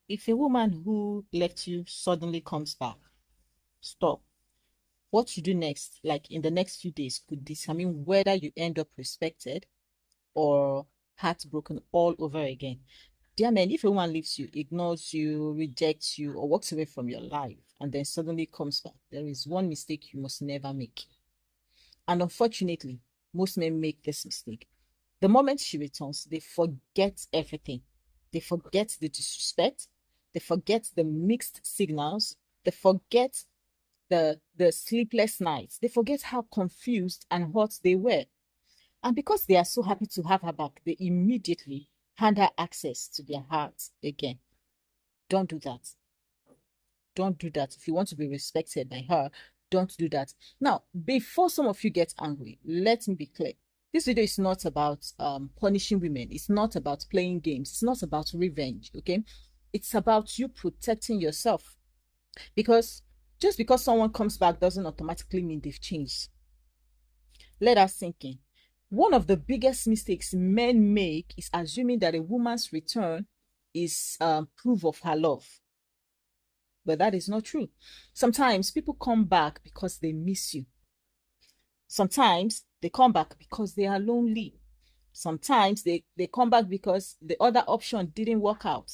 If a woman who left you suddenly comes back, stop. What you do next, like in the next few days, could determine whether you end up respected or heartbroken all over again. Dear man, if a woman leaves you, ignores you, rejects you, or walks away from your life, and then suddenly comes back, there is one mistake you must never make. And unfortunately, most men make this mistake. The moment she returns, they forget everything. They forget the disrespect. They forget the mixed signals. They forget the sleepless nights. They forget how confused and hurt they were. And because they are so happy to have her back, they immediately hand her access to their hearts again. Don't do that. Don't do that. If you want to be respected by her, don't do that. Now, before some of you get angry, let me be clear. This video is not about punishing women. It's not about playing games. It's not about revenge, okay? It's about you protecting yourself. Because just because someone comes back doesn't automatically mean they've changed. Let us sink in. One of the biggest mistakes men make is assuming that a woman's return is proof of her love. But that is not true. Sometimes people come back because they miss you. Sometimes they come back because they are lonely. Sometimes they come back because the other option didn't work out.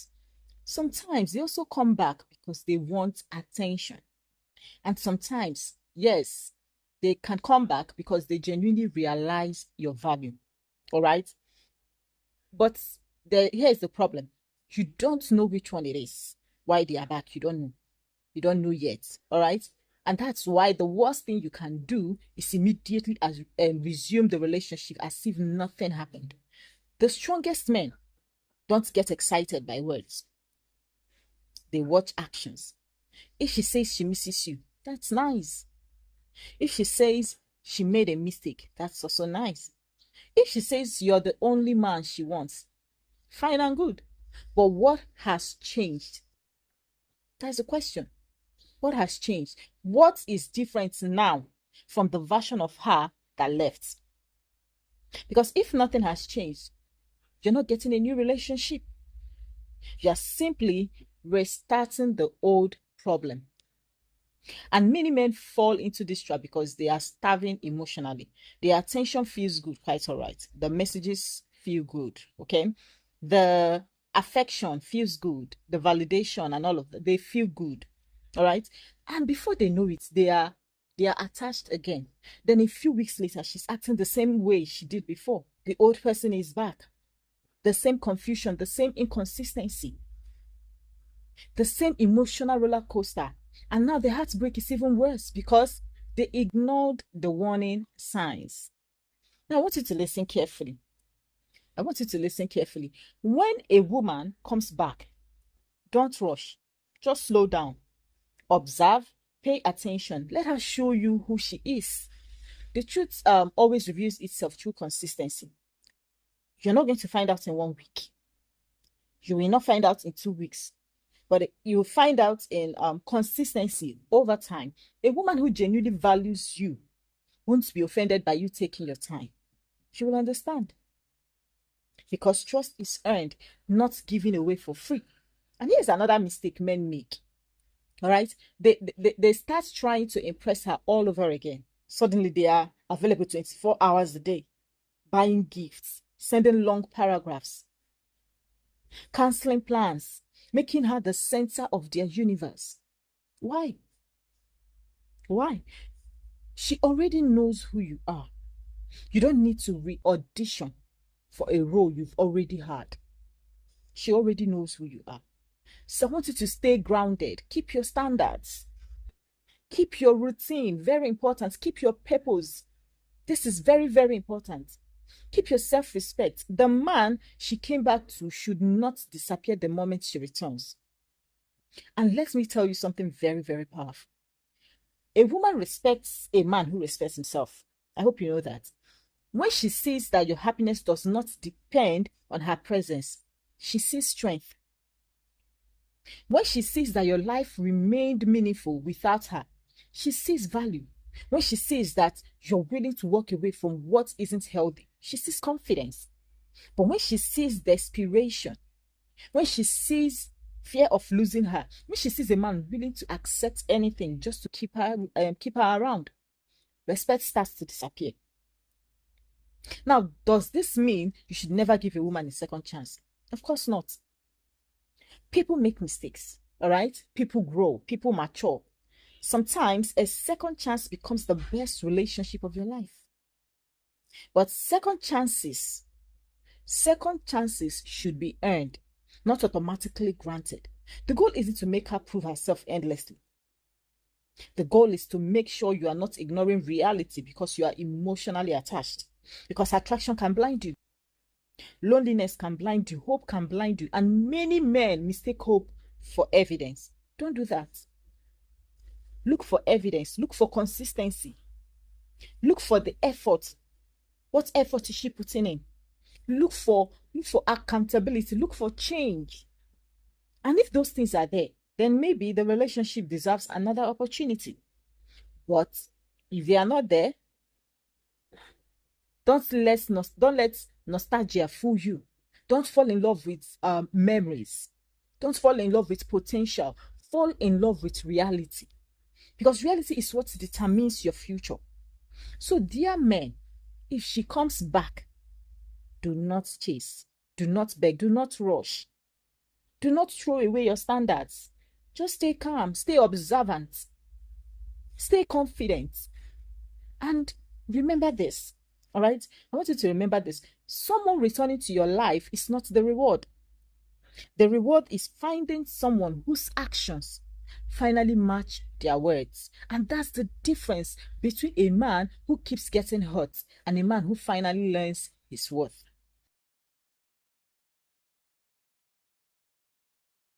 Sometimes they also come back because they want attention. And sometimes, yes, they can come back because they genuinely realize your value. All right. But here's the problem. You don't know which one it is. Why they are back, you don't know. You don't know yet. All right. And that's why the worst thing you can do is immediately resume the relationship as if nothing happened. The strongest men don't get excited by words. They watch actions. If she says she misses you, that's nice. If she says she made a mistake, that's also nice. If she says you're the only man she wants, fine and good. But what has changed? That's the question. What has changed? What is different now from the version of her that left? Because if nothing has changed, you're not getting a new relationship. You're simply restarting the old problem. And many men fall into this trap because they are starving emotionally. Their attention feels good, quite all right. The messages feel good, okay? The affection feels good. The validation and all of that, they feel good, all right? And before they know it, they are attached again. Then a few weeks later, she's acting the same way she did before. The old person is back. The same confusion, the same inconsistency, the same emotional roller coaster. And now the heartbreak is even worse because they ignored the warning signs. Now, I want you to listen carefully. I want you to listen carefully. When a woman comes back, don't rush. Just slow down. Observe. Pay attention. Let her show you who she is. The truth always reveals itself through consistency. You're not going to find out in 1 week. You will not find out in 2 weeks. But you'll find out in consistency over time. A woman who genuinely values you won't be offended by you taking your time. She will understand. Because trust is earned, not given away for free. And here's another mistake men make. All right? They start trying to impress her all over again. Suddenly they are available 24 hours a day, buying gifts, sending long paragraphs, canceling plans, making her the center of their universe. Why? Why? She already knows who you are. You don't need to re-audition for a role you've already had. She already knows who you are. So I want you to stay grounded. Keep your standards. Keep your routine. Very important. Keep your purpose. This is very, very important. Keep your self-respect. The man she came back to should not disappear the moment she returns. And let me tell you something very, very powerful. A woman respects a man who respects himself. I hope you know that. When she sees that your happiness does not depend on her presence, she sees strength. When she sees that your life remained meaningful without her, she sees value. When she sees that you're willing to walk away from what isn't healthy, she sees confidence. But when she sees desperation, when she sees fear of losing her. When she sees a man willing to accept anything just to keep her around, respect starts to disappear. Now, does this mean you should never give a woman a second chance? Of course not. People make mistakes, all right? People grow, people mature. Sometimes a second chance becomes the best relationship of your life. But second chances should be earned, not automatically granted. The goal isn't to make her prove herself endlessly. The goal is to make sure you are not ignoring reality because you are emotionally attached. Because attraction can blind you. Loneliness can blind you. Hope can blind you. And many men mistake hope for evidence. Don't do that. Look for evidence. Look for consistency. Look for the effort. What effort is she putting in? Look for accountability. Look for change. And if those things are there, then maybe the relationship deserves another opportunity. But if they are not there, don't let nostalgia fool you. Don't fall in love with memories. Don't fall in love with potential. Fall in love with reality. Because reality is what determines your future. So, dear men, if she comes back, do not chase. Do not beg. Do not rush. Do not throw away your standards. Just stay calm. Stay observant. Stay confident. And remember this. All right? I want you to remember this. Someone returning to your life is not the reward. The reward is finding someone whose actions finally match their words. And that's the difference between a man who keeps getting hurt and a man who finally learns his worth.